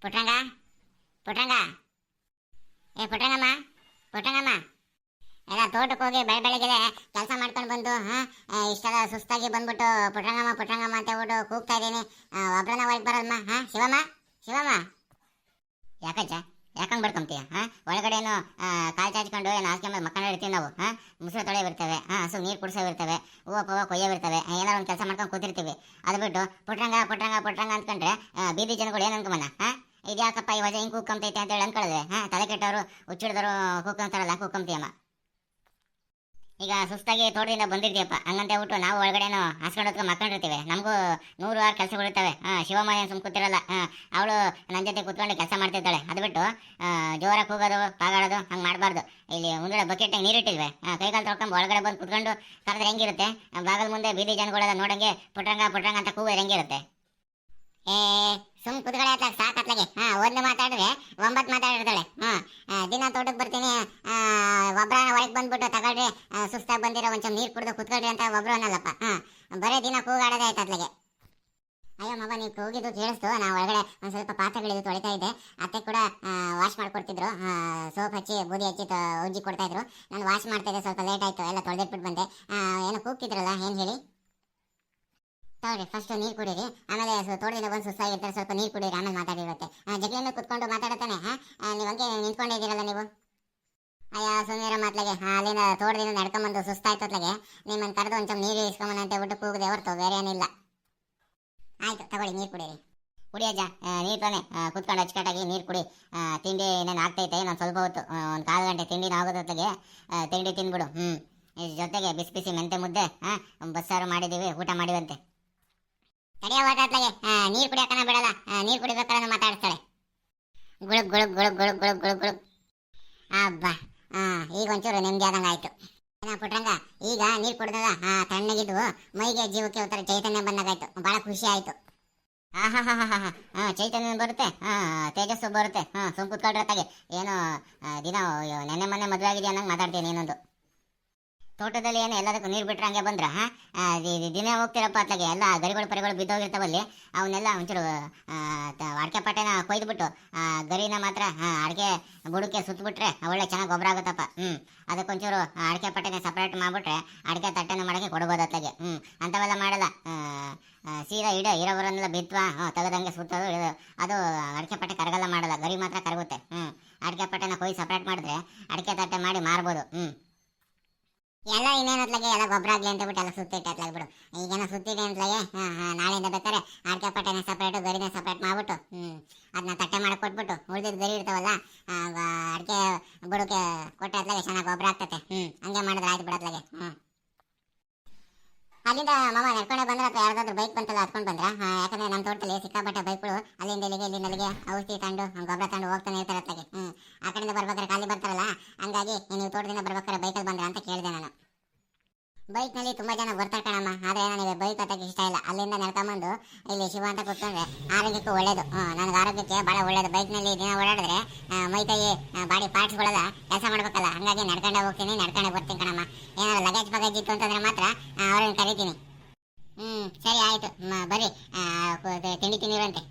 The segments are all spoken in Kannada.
ಪುಟ್ರಂಗ ಪುಟ್ರಂಗ ಪುಟ್ರಂಗಮ್ಮ ಪುಟ್ರಂಗಮ್ಮ ಎಲ್ಲ ತೋಟಕ್ಕೆ ಹೋಗಿ ಬೆಳಗ್ಗೆ ಕೆಲಸ ಮಾಡ್ಕೊಂಡು ಬಂದು ಇಷ್ಟೆಲ್ಲ ಸುಸ್ತಾಗಿ ಬಂದ್ಬಿಟ್ಟು ಪುಟ್ರಂಗಮ್ಮ ಪುಟ್ರಂಗಮ್ಮ ಅಂತ ಹೇಳ್ಬಿಟ್ಟು ಕೂಗ್ತಾ ಇದ್ದೀನಿ. ಒಬ್ರನ್ನ ಒಳಗೆ ಬರಲ್ಮ? ಶಿವಮ್ಮ ಶಿವಮ್ಮ ಯಾಕಜ್ಜ ಯಾಕಂಗ್ ಬಡ್ಕೊಂತೀಯ? ಒಳಗಡೆ ಏನು ಕಾಲು ಚಾಚ್ಕೊಂಡು ಏನು ಹಾಸ್ಕೊಂಡ್ ಮಕ್ಕಳ ಇರ್ತೀವಿ ನಾವು. ಮುಸುರು ತೊಳೆಯವಿರ್ತವೆ, ಹಸು ನೀರು ಕುಡಿಸೋವಿರ್ತವೆ, ಹೂವು ಪೂವ ಕೊಯ್ಯೋವಿರ್ತವೆ, ಏನಾರು ಒಂದು ಕೆಲಸ ಮಾಡ್ಕೊಂಡು ಕೂತಿರ್ತೀವಿ. ಅದು ಬಿಟ್ಟು ಪುಟ್ರಂಗ ಪುಟ್ರಂಗ ಪುಟ್ರಂಗ ಅಂದ್ಕೊಂಡ್ರೆ ಬೀದಿ ಜನಗಳು ಏನು ಅನ್ಕೊಂಬನ? ಇದ್ಯಾಕಪ್ಪ ಇವಾಗ ಹಿಂಗೆ ಕೂಕ್ಕಂತೈತೆ ಅಂತ ಹೇಳಿ ಅನ್ಕೊಳ್ಳೋದೆ. ತಲೆ ಕೆಟ್ಟವರು ಹುಚ್ಚಿಡ್ದವರು ಕೂಕ್ಕಂತಾರಲ್ಲ, ಕೂಕ್ಕಂತೀಯಮ್ಮ. ಈಗ ಸುಸ್ತಾಗಿ ತೋಟದಿಂದ ಬಂದಿರ್ತೀಯಪ್ಪ, ಹಂಗಂತ ಹೇಳ್ಬಿಟ್ಟು ನಾವು ಒಳಗಡೆನೋ ಹಾಸ್ಕೊಂಡು ಹೊತ್ಕೊಂಡು ಮಕ್ಕೊಂಡಿರ್ತೀವಿ. ನಮಗೂ 100 ಕೆಲಸಗಳಿರ್ತವೆ. ಶಿವಮ್ಮ ಏನು ಸುಮ್ ಕೂತಿರಲ್ಲ, ಅವಳು ನನ್ನ ಜೊತೆ ಕೂತ್ಕೊಂಡು ಕೆಲಸ ಮಾಡ್ತಿರ್ತಾಳೆ. ಅದು ಬಿಟ್ಟು ಜೋರಾಗಿ ಕೂಗೋದು ಪಾಗಾಡೋದು ಹಂಗೆ ಮಾಡಬಾರ್ದು. ಇಲ್ಲಿ ಮುಂದೆ ಬಕೆಟ್ನಾಗ ನೀರಿಟ್ಟಿಲ್ವೆ, ಕೈಕಾಲು ತೊಳ್ಕೊಂಡು ಒಳಗಡೆ ಬಂದು ಕೂತ್ಕೊಂಡು ಕರೆದ್ರೆ ಹೆಂಗಿರುತ್ತೆ? ಬಾಗಲ್ ಮುಂದೆ ಬೀದಿ ಜನಗಳೆಲ್ಲ ನೋಡಂಗೆ ಪುಟ್ರಂಗ ಪುಟ್ರಂಗ ಅಂತ ಕೂಗೋದು ಹೆಂಗಿರುತ್ತೆ? ಸುಮ್ ಕುತ್ಗಡೆ ಆತ್ಲಾಗ ಸಾಕತ್ಲಾಗೆ. ಒಂದು ಮಾತಾಡಿದ್ರೆ 9 ಮಾತಾಡಿರ್ತಾಳೆ. ದಿನ ತೋಟಕ್ಕೆ ಬರ್ತೀನಿ, ಒಬ್ರ ಒಳಗೆ ಬಂದ್ಬಿಟ್ಟು ತಗೊಳ್ರಿ, ಸುಸ್ತಾಗಿ ಬಂದಿರೋ ಒಂಚೂರು ನೀರು ಕುಡಿದು ಕುತ್ಕೊಳ್ರಿ ಅಂತ ಒಬ್ರು ಅನ್ನಲ್ಲಪ್ಪ. ಬರೀ ದಿನ ಕೂಗಾಡೋದೇ ಆಯ್ತು ಅತ್ಲಾಗೆ. ಅಯ್ಯೋ ಮಗ, ನೀವು ಕೂಗಿದ್ದು ಕೇಳಿಸ್ತು. ನಾವು ಒಳಗಡೆ ಒಂದು ಸ್ವಲ್ಪ ಪಾತ್ರೆಗಳಿದ್ದು ತೊಳಿತಾ ಇದ್ದೆ. ಅತ್ತೆ ಕೂಡ ವಾಶ್ ಮಾಡ್ಕೊಡ್ತಿದ್ರು, ಸೋಪ್ ಹಚ್ಚಿ ಬೂದಿ ಹಚ್ಚಿ ಉಜ್ಜಿ ಕೊಡ್ತಾ ಇದ್ರು. ನಾನು ವಾಶ್ ಮಾಡ್ತಾ ಇದ್ದೆ, ಸ್ವಲ್ಪ ಲೇಟ್ ಆಯ್ತು, ಎಲ್ಲ ತೊಳೆದಿಟ್ಬಿಟ್ಟು ಬಂದೆ. ಏನೋ ಕೂಗ್ತಿದ್ರಲ್ಲ, ಏನು ಹೇಳಿ? ತಗೊಳ್ರಿ, ಫಸ್ಟ್ ನೀರು ಕುಡೀರಿ, ಆಮೇಲೆ ತೋಟದಿಂದ ಬಂದು ಸುಸ್ತಾಗಿರ್ತಾರೆ, ಸ್ವಲ್ಪ ನೀರು ಕುಡೀರಿ, ಆಮೇಲೆ ಮಾತಾಡಿರುತ್ತೆ. ಜಗ್ಲಿನ ಕುತ್ಕೊಂಡು ಮಾತಾಡತಾನೆ. ನೀವು ಹಂಗೆ ನಿಂತ್ಕೊಂಡಿದ್ದೀರಲ್ಲ ನೀವು. ಅಯ್ಯ ಸುಮ್ಮನೆ ಮಾತ್ಲಾಗೆ, ಅಲ್ಲಿಂದ ತೋಟದಿಂದ ನಡ್ಕೊಂಬಂದು ಸುಸ್ತಾಯ್ತತ್ಲಾಗೆ ನಿಮ್ಮನ್ನು ಕರೆದು ಒಂಚೂರು ನೀರು ಇಸ್ಕೊಂಬನ ಅಂತ ಹೇಳ್ಬಿಟ್ಟು ಕೂಗದೆ ಹೊರತು ಬೇರೆ ಏನಿಲ್ಲ. ಆಯ್ತು ತಗೊಳ್ಳಿ, ನೀರು ಕುಡೀರಿ. ಕುಡಿಯಜ್ಜ, ನೀರು ತಾನೆ, ಕುತ್ಕೊಂಡು ಅಚ್ಚುಕಟ್ಟಾಗಿ ನೀರು ಕುಡಿ. ತಿಂಡಿ ಇನ್ನೇನು ಆಗ್ತೈತೆ, ನಾನು ಸ್ವಲ್ಪ ಹೊತ್ತು ಒಂದು 1/4 ಗಂಟೆ ತಿಂಡಿನ ಆಗೋದತ್ಲಾಗೆ ತಿಂಡಿ ತಿಂದ್ಬಿಡು. ಜೊತೆಗೆ ಬಿಸಿ ಬಿಸಿ ಮೆಂತೆ ಮುದ್ದೆ, ಬಸ್ಸಾರು ಮಾಡಿದ್ದೀವಿ, ಊಟ ಮಾಡಿವಂತೆ. ತಡಿಯ ಓಟಾತ್ಲಾಗೆ ನೀರು ಕುಡಿಯೋಕನ ಬಿಡಲ್ಲ, ನೀರು ಕುಡಿಬೇಕಾದ್ರೆ ಮಾತಾಡ್ತಾಳೆ. ಗುಳುಗ್ ಗುಳುಗ್ ಗುಳುಗ್ ಗುಳುಗ್ ಗುಳುಗ್ ಗುಳುಗ್ ಗುಳುಗ್. ಅಬ್ಬಾ, ಈಗ ಒಂಚೂರು ನೆಮ್ಮದಿ ಆದಂಗೆ ಆಯ್ತು. ಪುಟ್ರಂಗ, ಈಗ ನೀರು ಕುಡ್ದಲ್ಲ, ತಣ್ಣಗಿದ್ದು ಮೈಗೆ ಜೀವಕ್ಕೆ ಒಂಥರ ಚೈತನ್ಯ ಬಂದಾಗಾಯ್ತು, ಭಾಳ ಖುಷಿ ಆಯ್ತು. ಚೈತನ್ಯ ಬರುತ್ತೆ, ತೇಜಸ್ಸು ಬರುತ್ತೆ. ಸುಮ್ ಕುತ್ಕೊಳ್ರತ್ತಾಗೆ ಏನೋ ದಿನ ನೆನ್ನೆ ಮೊನ್ನೆ ಮದುವೆ ಆಗಿದೆ ಅನ್ನಂಗೆ ಮಾತಾಡ್ತೀನಿ. ಇನ್ನೊಂದು ತೋಟದಲ್ಲಿ ಏನು ಎಲ್ಲದಕ್ಕೂ ನೀರು ಬಿಟ್ರೆ ಹಂಗೆ ಬಂದ್ರ ದಿನ ಹೋಗ್ತಿರಪ್ಪ ಅತ್ಲಾಗೆ ಎಲ್ಲ ಗರಿಗಳು ಪರಿಗಳು ಬಿದ್ದೋಗಿರ್ತಾವಲ್ಲಿ, ಅವನ್ನೆಲ್ಲ ಒಂಚೂರು ಅಡಿಕೆ ಪಟ್ಟೆನ ಕೊಯ್ದುಬಿಟ್ಟು ಗರಿನ ಮಾತ್ರ ಅಡಿಕೆ ಬುಡಕ್ಕೆ ಸುತ್ತಬಿಟ್ರೆ ಒಳ್ಳೆ ಚೆನ್ನಾಗಿ ಗೊಬ್ಬರ ಆಗುತ್ತಪ್ಪ. ಅದಕ್ಕೊಂಚೂರು ಅಡಿಕೆ ಪಟ್ಟೆನ ಸಪ್ರೇಟ್ ಮಾಡಿಬಿಟ್ರೆ ಅಡಿಕೆ ತಟ್ಟೆನ ಮಾಡೋಕ್ಕೆ ಕೊಡ್ಬೋದು ಅತ್ಲಾಗೆ. ಅಂಥವೆಲ್ಲ ಮಾಡಲ್ಲ, ಸೀದಾ ಇರೋವರನ್ನೆಲ್ಲ ಬಿತ್ವ ತೆಗೆದಂಗೆ ಸುತ್ತೋದು ಅದು ಅಡಿಕೆ ಪಟ್ಟೆ ಕರಗಲ್ಲ, ಮಾಡಲ್ಲ, ಗರಿ ಮಾತ್ರ ಕರಗುತ್ತೆ. ಅಡಿಕೆ ಪಟ್ಟೆನ ಕೊಯ್ದು ಸಪ್ರೇಟ್ ಮಾಡಿದ್ರೆ ಅಡಿಕೆ ತಟ್ಟೆ ಮಾಡಿ ಮಾರ್ಬೋದು. ಎಲ್ಲ ಇನ್ನೇನತ್ಲಾಗೆ ಎಲ್ಲ ಗೊಬ್ಬರ ಆಗಲಿ ಅಂತ ಬಿಟ್ಟು ಎಲ್ಲ ಸುತ್ತಿಟ್ಟು ಅತ್ಲಾಗ ಬಿಡು. ಈಗೇನೋ ಸುತ್ತಿದೆ ಅಂತಲಾಗೆ ನಾಳೆಯಿಂದ ಬೇಕಾದ್ರೆ ಅಡಿಕೆ ಪಟ್ಟೆನ ಸಪ್ರೇಟು ಗರಿನ ಸಪ್ರೇಟ್ ಮಾಡ್ಬಿಟ್ಟು ಅದನ್ನ ತಟ್ಟೆ ಮಾಡಿ ಕೊಟ್ಬಿಟ್ಟು ಉಳಿದಿದ್ದು ಗರಿ ಇರ್ತಾವಲ್ಲ ಅಡಿಕೆ ಬುಡಕ್ಕೆ ಕೊಟ್ಟೆ ಅತ್ಲಾಗೆ ಚೆನ್ನಾಗಿ ಗೊಬ್ಬರ ಆಗ್ತತೆ. ಹಂಗೆ ಮಾಡಿದ್ರೆ ಆಯ್ತು ಬಿಡತ್ಲಾಗೆ. ಅಲ್ಲಿಂದ ಮಾಮ ನಡ್ಕೊಂಡೆ ಬಂದ್ರೆ ಅಥವಾ ಯಾವ್ದಾದ್ರು ಬೈಕ್ ಬಂತಲ್ಲ ಹತ್ಕೊಂಡು ಬಂದ್ರ? ಯಾಕಂದ್ರೆ ನಮ್ಮ ತೋಟದಲ್ಲಿ ಸಿಕ್ಕಾಪಟ್ಟೆ ಬೈಕ್ಗಳು ಅಲ್ಲಿಂದ ಇಲ್ಲಿಗೆ ಔಷಧಿ ತಂಡು ಗೊಬ್ಬರ ತಂಡು ಹೋಗ್ತಾನೆ ಇರ್ತಾರೆ ಅತ್ಲಾಗೆ. ಆ ಕಡೆಯಿಂದ ಬರ್ಬೇಕಾದ್ರೆ ಖಾಲಿ ಬರ್ತಾರಲ್ಲ, ಹಂಗಾಗಿ ನೀವು ತೋಟದಿಂದ ಬರ್ಬೇಕಾದ್ರೆ ಬೈಕಲ್ಲಿ ಬಂದ್ರ ಅಂತ ಕೇಳಿದೆ ನಾನು. ಬೈಕ್ನಲ್ಲಿ ತುಂಬಾ ಜನ ಬರ್ತಾರೆ ಕಣಮ್ಮ, ಆದ್ರೆ ನನಗೆ ಬೈಕ್ ಹತ್ತಕ್ಕೆ ಇಷ್ಟ ಇಲ್ಲ. ಅಲ್ಲಿಂದ ನಡ್ಕೊಂಬಂದು ಇಲ್ಲಿ ಶಿವ ಅಂತ ಕೂತ್ಕೊಂಡ್ರೆ ಆರೋಗ್ಯಕ್ಕೂ ಒಳ್ಳೇದು. ನನಗೆ ಆರೋಗ್ಯಕ್ಕೆ ಭಾಳ ಒಳ್ಳೇದು. ಬೈಕ್ನಲ್ಲಿ ದಿನ ಓಡಾಡಿದ್ರೆ ಮೈಕೈ ಬಾಡಿ ಪಾರ್ಟ್ಸ್ಗಳೆಲ್ಲ ಕೆಲಸ ಮಾಡ್ಬೇಕಲ್ಲ, ಹಂಗಾಗಿ ನಡ್ಕೊಂಡೆ ಹೋಗ್ತೀನಿ, ನಡ್ಕೊಂಡೆ ಬರ್ತೀನಿ ಕಣಮ್ಮ. ಏನಾದ್ರು ಲಗೇಜ್ ಇತ್ತು ಅಂತಂದ್ರೆ ಮಾತ್ರ ಅವ್ರನ್ನ ಕರಿತೀನಿ. ಸರಿ ಆಯ್ತು, ಬರ್ರಿ ತಿಂಡಿ ತಿನ್ನಿರಂತೆ.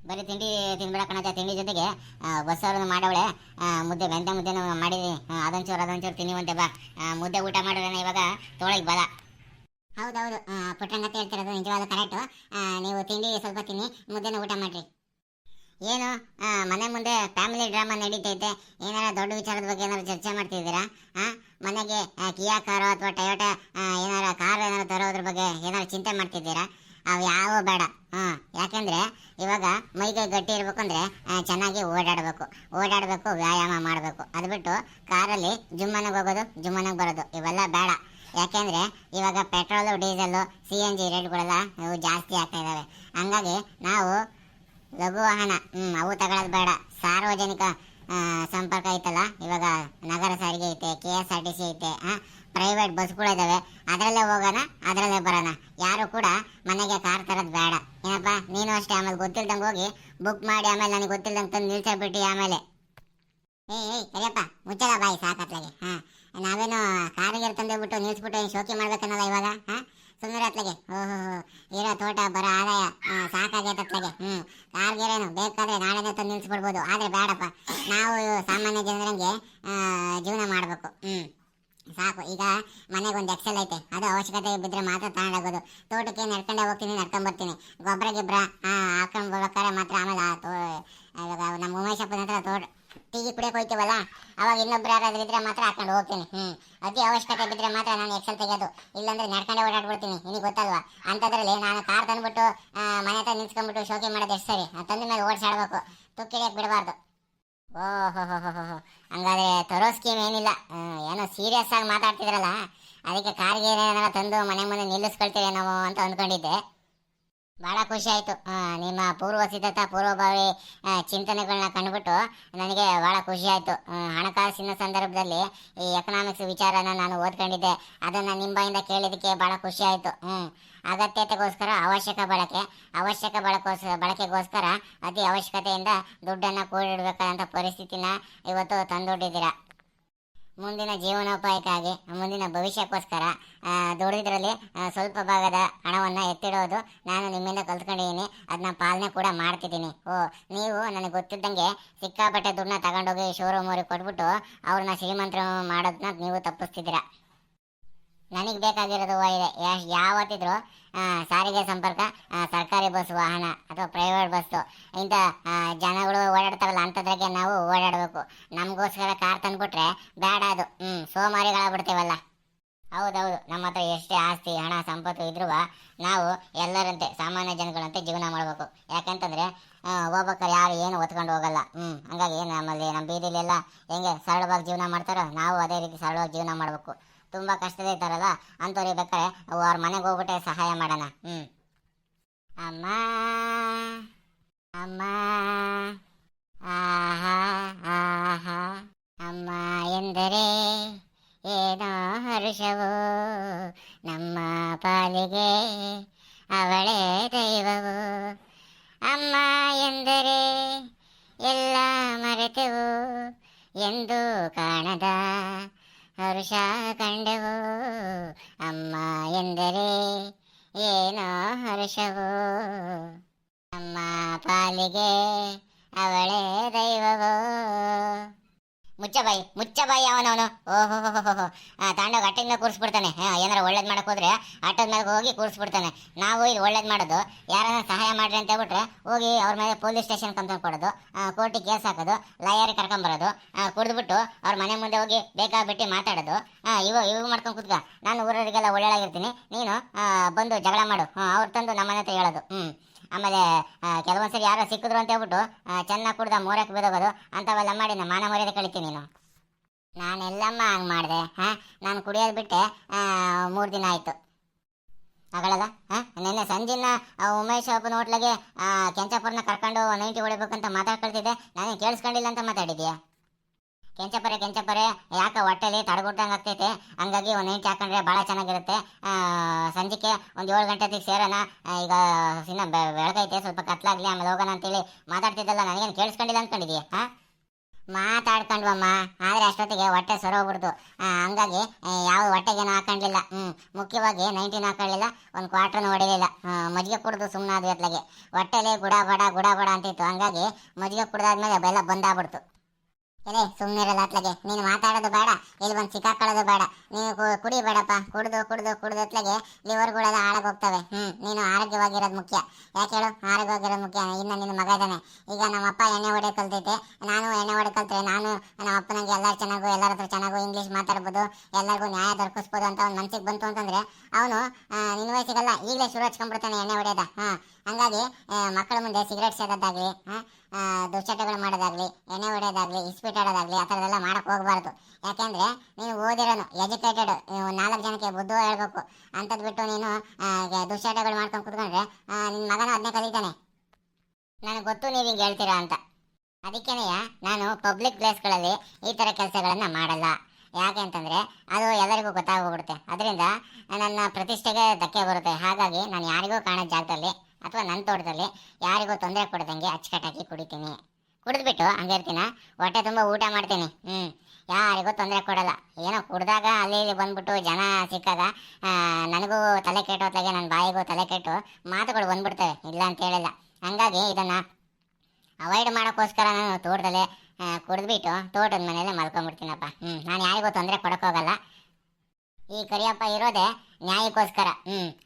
ಬರೀ ತಿಂಡಿ ತಿನ್ಬೇಡ ಕಣಜ, ತಿಂಡಿ ಜೊತೆಗೆ ಬಸ್ಸವ್ರನ್ನ ಮಾಡವಳೆ ಮುದ್ದೆ, ಮೆಂತೆ ಮುದ್ದೆನೂ ಮಾಡಿದ್ದೀನಿ, ಅದೊಂಚೂರು ತಿನ್ನಿವಂತೆ ಬಾ. ಮುದ್ದೆ ಊಟ ಮಾಡಿದ್ರೆ ಇವಾಗ ತೋಳಿಗೆ ಬಲ. ಹೌದೌದು, ಪುಟ್ರಂಗತ್ತೆ ಹೇಳ್ತಿರೋದು ನಿಜವಾದ ಕರೆಕ್ಟು. ನೀವು ತಿಂಡಿ ಸ್ವಲ್ಪ ತಿನ್ನಿ, ಮುದ್ದೆನ ಊಟ ಮಾಡಿರಿ. ಏನು ಮನೆ ಮುಂದೆ ಫ್ಯಾಮಿಲಿ ಡ್ರಾಮಾ ನಡೀತೈತೆ? ಏನಾರ ದೊಡ್ಡ ವಿಚಾರದ ಬಗ್ಗೆ ಏನಾರು ಚರ್ಚೆ ಮಾಡ್ತಿದ್ದೀರಾ? ಮನೆಗೆ ಕಿಯಾ ಕಾರು ಅಥವಾ ಟೊಯೋಟಾ ಏನಾರ ಕಾರು ಏನಾರು ತರೋದ್ರ ಬಗ್ಗೆ ಏನಾರು ಚಿಂತೆ ಮಾಡ್ತಿದ್ದೀರಾ? ಅವು ಯಾವ ಬೇಡ. ಯಾಕೆಂದ್ರೆ ಇವಾಗ ಮೈಗೆ ಗಟ್ಟಿ ಇರ್ಬೇಕು ಅಂದ್ರೆ ಚೆನ್ನಾಗಿ ಓಡಾಡಬೇಕು, ವ್ಯಾಯಾಮ ಮಾಡಬೇಕು. ಅದು ಬಿಟ್ಟು ಕಾರಲ್ಲಿ ಜುಮ್ಮನಾಗ ಹೋಗೋದು ಜುಮ್ಮನಾಗ ಬರೋದು ಇವೆಲ್ಲ ಬೇಡ. ಯಾಕೆಂದ್ರೆ ಇವಾಗ ಪೆಟ್ರೋಲು ಡೀಸೆಲ್ಲು CNG ರೇಟ್ಗಳೆಲ್ಲ ಇವು ಜಾಸ್ತಿ ಆಗ್ತಾ ಇದ್ದಾವೆ. ಹಂಗಾಗಿ ನಾವು ಲಘು ವಾಹನ ಅವು ತಗೊಳ್ಳೋದು ಬೇಡ. ಸಾರ್ವಜನಿಕ ಸಂಪರ್ಕ ಐತಲ್ಲ, ಇವಾಗ ನಗರ ಸಾರಿಗೆ ಐತೆ, KSRTC ಐತೆ, ಪ್ರೈವೇಟ್ ಬಸ್ಗಳಿದಾವೆ, ಅದರಲ್ಲೇ ಹೋಗೋಣ, ಅದರಲ್ಲೇ ಬರೋಣ. ಯಾರು ಕೂಡ ಮನೆಗೆ ಕಾರ್ ತರೋದು ಬೇಡ. ಏನಪ್ಪ ನೀನು ಅಷ್ಟೇ, ಆಮೇಲೆ ಗೊತ್ತಿಲ್ದಂಗೆ ಹೋಗಿ ಬುಕ್ ಮಾಡಿ ಆಮೇಲೆ ನನಗೆ ಗೊತ್ತಿಲ್ದಂಗೆ ತಂದು ನಿಲ್ಸಬಿಟ್ಟು ಆಮೇಲೆ ಕರಿಯಪ್ಪ ಮುಚ್ಚಲ್ಲ ಬಾಯಿ ಸಾಕತ್ಲಾಗೆ. ನಾವೇನು ಕಾರಿಗೆ ತಂದೇಬಿಟ್ಟು ನಿಲ್ಸ್ಬಿಟ್ಟು ಶೋಕಿ ಮಾಡ್ಬೇಕನ್ನಲ್ಲ ಇವಾಗ. ಸುಮ್ಮನೆ ಅತ್ಲಾಗೆ ಓಹೋ ಇರೋ ತೋಟ ಬರೋ ಆದಾಯ ಸಾಕಾಗೈತೆ ಅತ್ಲಾಗೆ. ಕಾರ್ಗೇರೇನು ಬೇಕಾದ್ರೆ ನಾಳೆನೇ ತಂದು ನಿಲ್ಸ್ಬಿಡ್ಬೋದು, ಆದರೆ ಬೇಡಪ್ಪ, ನಾವು ಸಾಮಾನ್ಯ ಜನರಂಗೆ ಜೀವನ ಮಾಡಬೇಕು. ಸಾಕು. ಈಗ ಮನೆಗೆ ಒಂದು ಎಕ್ಸೆಲ್ ಐತೆ, ಅದು ಅವಶ್ಯಕತೆ ಬಿದ್ದರೆ ಮಾತ್ರ ತಗೊಂಡೋಗೋದು. ತೋಟಕ್ಕೆ ನಡ್ಕೊಂಡೇ ಹೋಗ್ತೀನಿ, ನಡ್ಕೊಂಬರ್ತೀನಿ. ಗೊಬ್ಬರ ಗಿಬ್ಬರ ಹಾಕೊಂಡು ಬರ್ಬೇಕಾದ್ರೆ ಮಾತ್ರ. ಆಮೇಲೆ ಇವಾಗ ನಮ್ಮ ಉಮೇಶಪ್ಪನ ಹತ್ರ ಟೀ ಕುಡಿಯೋಕೆ ಹೋಗ್ತೀವಲ್ಲ, ಅವಾಗ ಇನ್ನೊಬ್ರು ಯಾರಾದ್ರೂ ಇದ್ರೆ ಮಾತ್ರ ಹಾಕೊಂಡು ಹೋಗ್ತೀನಿ. ಅತಿ ಅವಶ್ಯಕತೆ ಬಿದ್ದರೆ ಮಾತ್ರ ನಾನು ಎಕ್ಸೆಲ್ ತೆಗೆಯೋದು, ಇಲ್ಲಾಂದ್ರೆ ನಡ್ಕೊಂಡೇ ಓಡಾಡ್ಬಿಡ್ತೀನಿ. ನಿನಗೆ ಗೊತ್ತಲ್ವಾ? ಅಂಥದ್ರಲ್ಲಿ ನಾನು ಕಾರ್ ತಂದ್ಬಿಟ್ಟು ಮನೆ ಹತ್ರ ನಿಲ್ಸ್ಕೊಂಡ್ಬಿಟ್ಟು ಶೋಕಿ ಮಾಡೋದು ಎಷ್ಟು ಸರಿ. ತಂದ ಮೇಲೆ ಓಡಿಸಾಡ್ಬೇಕು, ತುಕ್ಕಿಡಿಯಕ್ಕೆ ಬಿಡಬಾರ್ದು. ಓಹೋ ಹಂಗಾದ್ರೆ ತರೋ ಸ್ಕೀಮ್ ಏನಿಲ್ಲ, ಏನೋ ಸೀರಿಯಸ್ ಆಗಿ ಮಾತಾಡ್ತಿದ್ರಲ್ಲ, ಅದಕ್ಕೆ ಕಾರ್ಗೆ ಏನಾರ ತಂದು ಮನೆ ಮುಂದೆ ನಿಲ್ಲಿಸ್ಕೊಳ್ತೀವಿ ನಾವು ಅಂತ ಅಂದ್ಕೊಂಡಿದ್ದೆ. ಭಾಳ ಖುಷಿ ಆಯಿತು. ನಿಮ್ಮ ಪೂರ್ವ ಸಿದ್ಧತಾ ಪೂರ್ವಭಾವಿ ಚಿಂತನೆಗಳನ್ನ ಕಂಡುಬಿಟ್ಟು ನನಗೆ ಭಾಳ ಖುಷಿ ಆಯಿತು. ಹಣಕಾಸಿನ ಸಂದರ್ಭದಲ್ಲಿ ಈ ಎಕನಾಮಿಕ್ಸ್ ವಿಚಾರನ ನಾನು ಓದ್ಕೊಂಡಿದ್ದೆ, ಅದನ್ನು ನಿಮ್ಮ ಬಾಯಿಂದ ಕೇಳಿದ್ದಕ್ಕೆ ಭಾಳ ಖುಷಿ ಆಯಿತು. ಅಗತ್ಯತೆಗೋಸ್ಕರ ಅವಶ್ಯಕ ಬಳಕೆಗೋಸ್ಕರ ಅತಿ ಅವಶ್ಯಕತೆಯಿಂದ ದುಡ್ಡನ್ನು ಕೂಡಿಡಬೇಕಾದಂಥ ಪರಿಸ್ಥಿತಿನ ಇವತ್ತು ತಂದೊಡ್ಡಿದ್ದೀರಾ. ಮುಂದಿನ ಜೀವನೋಪಾಯಕ್ಕಾಗಿ, ಮುಂದಿನ ಭವಿಷ್ಯಕ್ಕೋಸ್ಕರ ದುಡಿದ್ರಲ್ಲಿ ಸ್ವಲ್ಪ ಭಾಗದ ಹಣವನ್ನು ಎತ್ತಿಡೋದು ನಾನು ನಿಮ್ಮಿಂದ ಕಲ್ತ್ಕೊಂಡಿದ್ದೀನಿ. ಅದನ್ನ ಪಾಲನೆ ಕೂಡ ಮಾಡ್ತಿದ್ದೀನಿ. ನೀವು ನನಗೆ ಗೊತ್ತಿದ್ದಂಗೆ ಸಿಕ್ಕಾಪಟ್ಟೆ ದುಡ್ಡನ್ನ ತಗೊಂಡೋಗಿ ಶೋರೂಮವ್ರಿಗೆ ಕೊಟ್ಬಿಟ್ಟು ಅವ್ರನ್ನ ಶ್ರೀಮಂತರು ಮಾಡೋದನ್ನ ನೀವು ತಪ್ಪಿಸ್ತಿದ್ದೀರಾ. ನನಗೆ ಬೇಕಾಗಿರೋದು ಇದೆ, ಯಾವತ್ತಿದ್ರು ಸಾರಿಗೆ ಸಂಪರ್ಕ, ಸರ್ಕಾರಿ ಬಸ್ ವಾಹನ ಅಥವಾ ಪ್ರೈವೇಟ್ ಬಸ್ಸು, ಇಂಥ ಜನಗಳು ಓಡಾಡ್ತಾವಲ್ಲ ಅಂಥದ್ರಾಗೆ ನಾವು ಓಡಾಡಬೇಕು. ನಮಗೋಸ್ಕರ ಕಾರ್ ತಂದುಬಿಟ್ರೆ ಬೇಡ, ಅದು ಸೋಮಾರಿಗಳಾಗ್ಬಿಡ್ತೇವಲ್ಲ. ಹೌದೌದು, ನಮ್ಮ ಹತ್ರ ಎಷ್ಟೇ ಆಸ್ತಿ ಹಣ ಸಂಪತ್ತು ಇದ್ರೂ ನಾವು ಎಲ್ಲರಂತೆ ಸಾಮಾನ್ಯ ಜನಗಳಂತೆ ಜೀವನ ಮಾಡಬೇಕು. ಯಾಕಂತಂದರೆ ಹೋಗ್ಬೇಕಾದ್ರೆ ಯಾರು ಏನು ಹೊತ್ಕೊಂಡು ಹೋಗಲ್ಲ. ಹಂಗಾಗಿ ನಮ್ಮಲ್ಲಿ ನಮ್ಮ ಬೀದಿಲೆಲ್ಲ ಹೆಂಗೆ ಸರಳವಾಗಿ ಜೀವನ ಮಾಡ್ತಾರೋ ನಾವು ಅದೇ ರೀತಿ ಸರಳವಾಗಿ ಜೀವನ ಮಾಡಬೇಕು. ತುಂಬ ಕಷ್ಟದ ಇರ್ತಾರಲ್ಲ ಅಂಥವ್ರಿಗೆ ಬೇಕಾದ್ರೆ ಅವ್ರ ಮನೆಗೆ ಹೋಗ್ಬಿಟ್ಟೆ ಸಹಾಯ ಮಾಡೋಣ. ಅಮ್ಮ ಅಮ್ಮ ಆಹಾ ಆಹಾ, ಅಮ್ಮ ಎಂದರೆ ಏನೋ ಹರ್ಷವೋ, ನಮ್ಮ ಪಾಲಿಗೆ ಅವಳೇ ದೈವವು. ಅಮ್ಮ ಎಂದರೆ ಎಲ್ಲ ಮರೆತೆವು, ಎಂದು ಕಾಣದ ಹರುಷ ಕಂಡೆವು. ಅಮ್ಮ ಎಂದರೆ ಏನೋ ಹರ್ಷವೋ, ನಮ್ಮ ಪಾಲಿಗೆ ಅವಳೇ ದೈವವೋ. ಮುಚ್ಚಬಾಯಿ ಅವನವನು. ಓಹೋ ತಾಂಡೋಗಿ ಆಟದ ಮೇಲೆ ಕೂರಿಸ್ಬಿಡ್ತಾನೆ. ಏನಾರ ಒಳ್ಳೇದು ಮಾಡಕ್ಕೆ ಹೋದ್ರೆ ಆಟದ ಮೇಲೆ ಹೋಗಿ ಕೂರಿಸ್ಬಿಡ್ತಾನೆ. ನಾವು ಇದು ಒಳ್ಳೇದು ಮಾಡೋದು, ಯಾರನ್ನ ಸಹಾಯ ಮಾಡ್ರಿ ಅಂತ ಹೇಳ್ಬಿಟ್ರೆ ಹೋಗಿ ಅವ್ರ ಮೇಲೆ ಪೊಲೀಸ್ ಸ್ಟೇಷನ್ ಕಂಪ್ಲೇಂಟ್ ಕೊಡೋದು, ಕೋರ್ಟಿಗೆ ಕೇಸ್ ಹಾಕೋದು, ಲಾಯರ್ ಕರ್ಕೊಂಬರೋದು, ಕುಡಿದ್ಬಿಟ್ಟು ಅವ್ರ ಮನೆ ಮುಂದೆ ಹೋಗಿ ಬೇಕಾಬಿಟ್ಟು ಮಾತಾಡೋದು. ಇವು ಮಾಡ್ಕೊಂಡು ಕೂತ್ಕ. ನಾನು ಊರವರಿಗೆಲ್ಲ ಒಳ್ಳೆಯಾಗಿರ್ತೀನಿ, ನೀನು ಬಂದು ಜಗಳ ಮಾಡು, ಅವ್ರು ತಂದು ನಮ್ಮನೆ ಹತ್ರ ಹೇಳೋದು. ಆಮೇಲೆ ಕೆಲವೊಂದ್ಸರಿ ಯಾರೋ ಸಿಕ್ಕಿದ್ರು ಅಂತ ಹೇಳ್ಬಿಟ್ಟು ಚೆನ್ನಾಗಿ ಕುಡ್ದ ಮೂರಕ್ಕೆ ಬಿದೋಗೋದು, ಅಂಥವೆಲ್ಲ ಮಾಡಿ ನಮ್ಮ ಮಾನ ಮರ್ಯಾದೆ ಕಳಿತೀನಿ. ನೀನು ನಾನೆಲ್ಲಮ್ಮ ಹಂಗೆ ಮಾಡಿದೆ. ನಾನು ಕುಡಿಯೋದು ಬಿಟ್ಟೆ 3 ದಿನ ಆಯಿತು. ಆಗಲ್ಲದ ನಿನ್ನೆ ಸಂಜಿನ ಉಮೇಶ್ ಅಪ್ಪನ ಹೋಟ್ಲಿಗೆ ಕೆಂಚಪ್ಪರನ್ನ ಕರ್ಕೊಂಡು 90 ಹೊಡಿಬೇಕಂತ ಮಾತಾಡ್ಕೊಳ್ತಿದ್ದೆ, ನಾನೇನು ಕೇಳಿಸ್ಕೊಂಡಿಲ್ಲ ಅಂತ ಮಾತಾಡಿದ್ಯಾ? ಕೆಂಚಪರೆ ಯಾಕೆ ಹೊಟ್ಟೆಲಿ ತಡಗುಟ್ಟಂಗೆ ಆಗ್ತೈತೆ, ಹಂಗಾಗಿ 90 ಹಾಕೊಂಡ್ರೆ ಭಾಳ ಚೆನ್ನಾಗಿರುತ್ತೆ. ಸಂಜೆಗೆ ಒಂದು 7 ಗಂಟೆಗೆ ಸೇರೋಣ, ಈಗ ಇನ್ನು ಬೆಳಗೈತೆ, ಸ್ವಲ್ಪ ಕತ್ಲಾಗಲಿ, ಆಮೇಲೆ ಹೋಗೋಣ ಅಂತೇಳಿ ಮಾತಾಡ್ತಿದ್ದಲ್ಲ, ನನಗೇನು ಕೇಳಿಸ್ಕೊಂಡಿಲ್ಲ ಅಂದ್ಕೊಂಡಿದೀಯ? ಮಾತಾಡ್ಕೊಂಡ್ವಮ್ಮ, ಆದರೆ ಅಷ್ಟೊತ್ತಿಗೆ ಹೊಟ್ಟೆ ಸರೋಗ್ಬಿಡ್ತು. ಹಂಗಾಗಿ ಯಾವ ಹೊಟ್ಟೆಗೇನು ಹಾಕೊಂಡಿಲ್ಲ. ಮುಖ್ಯವಾಗಿ 90 ಹಾಕೊಳ್ಳಿಲ್ಲ, ಒಂದು ಕ್ವಾರ್ಟರ್ನು ಹೊಡಿಲಿಲ್ಲ. ಮಜ್ಜಿಗೆ ಕುಡಿದು ಸುಮ್ಮನೆ ಅದು ಎತ್ಲಾಗೆ ಹೊಟ್ಟೆಲಿ ಗುಡಾಬಡ ಅಂತಿತ್ತು. ಹಂಗಾಗಿ ಮಜ್ಜಿಗೆ ಕುಡ್ದಾದ್ಮೇಲೆ ಬೆಲ್ಲ ಬಂದಾಗ್ಬಿಡ್ತು. ಎಲೆ ಸುಮ್ಮನಿರಲ್ಲ ಅತ್ಲಾಗೆ, ನೀನು ಮಾತಾಡೋದು ಬೇಡ, ಇಲ್ಲಿ ಬಂದು ಸಿಕ್ಕಾಕೊಳ್ಳೋದು ಬೇಡ. ನೀನು ಕುಡಿಬೇಡಪ್ಪ. ಕುಡ್ದು ಅತ್ಲಾಗೆ ಲಿವರ್ಗಳೆಲ್ಲ ಹಾಳಾಗೋಗ್ತವೆ. ನೀನು ಆರೋಗ್ಯವಾಗಿರೋದು ಮುಖ್ಯ. ಯಾಕೆ ಹೇಳು? ಆರೋಗ್ಯವಾಗಿರೋದು ಮುಖ್ಯ. ಇನ್ನು ನಿನ್ನ ಮಗ ಇದ್ದಾನೆ. ಈಗ ನಮ್ಮಪ್ಪ ಎಣ್ಣೆ ಹೊಡೆ ಕಲ್ತೈತೆ, ನಾನು ಎಣ್ಣೆ ಹೊಡೆ ಕಲ್ತ್ರೆ ನಾನು ನಮ್ಮ ಅಪ್ಪನಿಗೆ ಎಲ್ಲರ ಹತ್ರ ಚೆನ್ನಾಗೂ ಇಂಗ್ಲೀಷ್ ಮಾತಾಡ್ಬೋದು, ಎಲ್ಲರಿಗೂ ನ್ಯಾಯ ದೊರಕಿಸ್ಬೋದು ಅಂತ ಒಂದು ಮನ್ಸಿಗೆ ಬಂತು ಅಂತಂದರೆ ಅವನು ನಿನ್ನ ವಯಸ್ಸಿಗೆಲ್ಲ ಈಗಲೇ ಶುರು ಹಚ್ಕೊಂಡ್ಬಿಡ್ತಾನೆ ಎಣ್ಣೆ ಹೊಡೆಯೋದ. ಹಂಗಾಗಿ ಮಕ್ಕಳ ಮುಂದೆ ಸಿಗರೇಟ್ ಸೇದೋದಾಗಲಿ, ದುಶ್ಚಟಗಳು ಮಾಡೋದಾಗಲಿ, ಎಣ್ಣೆ ಹೊಡೆಯೋದಾಗಲಿ, ಇಸ್ಪೀಟ್ ಆಡೋದಾಗಲಿ ಆ ಥರದ್ದೆಲ್ಲ ಮಾಡೋಕ್ಕೆ ಹೋಗಬಾರ್ದು. ಯಾಕೆಂದರೆ ನೀನು ಓದಿರೋನು, ಎಜುಕೇಟೆಡ್, 4 ಜನಕ್ಕೆ ಬುದ್ಧಿ ಹೇಳ್ಬೇಕು. ಅಂಥದ್ದು ಬಿಟ್ಟು ನೀನು ದುಶ್ಚಟಗಳು ಮಾಡ್ಕೊಂಡು ಕುತ್ಕೊಂಡ್ರೆ ನಿನ್ನ ಮಗನ ಅದನ್ನೇ ಕಲಿತಾನೆ. ನನಗೆ ಗೊತ್ತು ನೀವು ಹಿಂಗೆ ಹೇಳ್ತೀರಾ ಅಂತ. ಅದಕ್ಕೇನೆಯ ನಾನು ಪಬ್ಲಿಕ್ ಪ್ಲೇಸ್ಗಳಲ್ಲಿ ಈ ಥರ ಕೆಲಸಗಳನ್ನು ಮಾಡಲ್ಲ. ಯಾಕೆ ಅಂತಂದರೆ ಅದು ಎಲ್ಲರಿಗೂ ಗೊತ್ತಾಗೋಗ್ಬಿಡುತ್ತೆ. ಅದರಿಂದ ನನ್ನ ಪ್ರತಿಷ್ಠೆಗೆ ಧಕ್ಕೆ ಬರುತ್ತೆ. ಹಾಗಾಗಿ ನಾನು ಯಾರಿಗೂ ಕಾಣೋ ಜಾಗದಲ್ಲಿ ಅಥವಾ ನನ್ನ ತೋಟದಲ್ಲಿ ಯಾರಿಗೂ ತೊಂದರೆ ಕೊಡ್ದಂಗೆ ಅಚ್ಚುಕಟ್ಟಾಗಿ ಕುಡಿತೀನಿ. ಕುಡಿದ್ಬಿಟ್ಟು ಹಂಗೆ ಇರ್ತೀನ, ಹೊಟ್ಟೆ ತುಂಬ ಊಟ ಮಾಡ್ತೀನಿ. ಯಾರಿಗೂ ತೊಂದರೆ ಕೊಡಲ್ಲ. ಏನೋ ಕುಡ್ದಾಗ ಅಲ್ಲಿ ಇಲ್ಲಿ ಬಂದ್ಬಿಟ್ಟು ಜನ ಸಿಕ್ಕಾಗ ನನಗೂ ತಲೆ ಕೆಟ್ಟೋತ್ಲಾಗೆ ನನ್ನ ಬಾಯಿಗೂ ತಲೆ ಕೆಟ್ಟು ಮಾತುಗಳು ಬಂದ್ಬಿಡ್ತವೆ, ಇಲ್ಲ ಅಂತ ಹೇಳಿಲ್ಲ. ಹಂಗಾಗಿ ಇದನ್ನು ಅವಾಯ್ಡ್ ಮಾಡೋಕ್ಕೋಸ್ಕರ ನಾನು ತೋಟದಲ್ಲೇ ಕುಡಿದ್ಬಿಟ್ಟು ತೋಟದ ಮನೆಯಲ್ಲೇ ಮಲ್ಕೊಂಡ್ಬಿಡ್ತೀನಪ್ಪ. ನಾನು ಯಾರಿಗೂ ತೊಂದರೆ ಕೊಡೋಕ್ಕೋಗಲ್ಲ. ಈ ಕರಿಯಪ್ಪ ಇರೋದೇ ನ್ಯಾಯಕ್ಕೋಸ್ಕರ.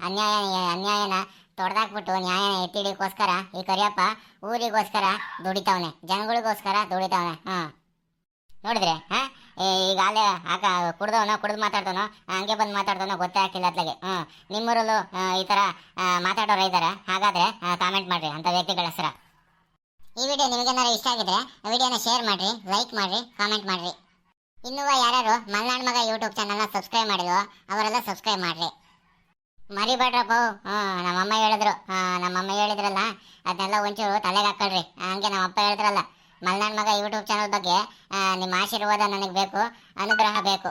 ಅನ್ಯಾಯನ ತೊಡೆದಾಕ್ಬಿಟ್ಟು ನ್ಯಾಯನ ಎತ್ತಿಡಿಕೋಸ್ಕರ ಈ ಕರಿಯಪ್ಪ ಊರಿಗೋಸ್ಕರ ದುಡಿತಾವನೆ, ಜನಗಳಿಗೋಸ್ಕರ ದುಡಿತಾವನೆ. ನೋಡಿದ್ರೆ ಈಗ ಅಲ್ಲೇ ಕುಡ್ದು ಮಾತಾಡ್ತಾನೋ ಹಂಗೆ ಬಂದು ಮಾತಾಡ್ತಾನೋ ಗೊತ್ತೇ ಆಗ್ತಿಲ್ಲ ಅತ್ಲಾಗೆ. ನಿಮ್ಮೂರಲ್ಲೂ ಈ ಥರ ಮಾತಾಡೋರು ಇದ್ದಾರೆ, ಹಾಗಾದರೆ ಕಾಮೆಂಟ್ ಮಾಡಿರಿ ಅಂಥ ವ್ಯಕ್ತಿಗಳ ಹೆಸರ. ಈ ವಿಡಿಯೋ ನಿಮಗೇನಾರು ಇಷ್ಟ ಆಗಿದ್ರೆ ವಿಡಿಯೋನ ಶೇರ್ ಮಾಡಿರಿ, ಲೈಕ್ ಮಾಡಿರಿ, ಕಾಮೆಂಟ್ ಮಾಡಿರಿ. ಇನ್ನೂ ಯಾರ್ಯಾರು ಮಲ್ನಾಡ್ ಮಗ ಯೂಟ್ಯೂಬ್ ಚಾನಲ್ನ ಸಬ್ಸ್ಕ್ರೈಬ್ ಮಾಡಿದ್ರು ಅವರೆಲ್ಲ ಸಬ್ಸ್ಕ್ರೈಬ್ ಮಾಡಿರಿ, ಮರಿಬೇಡ್ರಪ್ಪ. ನಮ್ಮಮ್ಮ ಹೇಳಿದ್ರಲ್ಲ ಅದನ್ನೆಲ್ಲ ಒಂಚೂರು ತಲೆಗೆ ಹಾಕೊಳ್ರಿ. ಹಂಗೆ ನಮ್ಮಪ್ಪ ಹೇಳಿದ್ರಲ್ಲ, ಮಲ್ನಾಡ್ ಮಗ ಯೂಟ್ಯೂಬ್ ಚಾನಲ್ ಬಗ್ಗೆ ನಿಮ್ಮ ಆಶೀರ್ವಾದ ನನಗೆ ಬೇಕು, ಅನುಗ್ರಹ ಬೇಕು.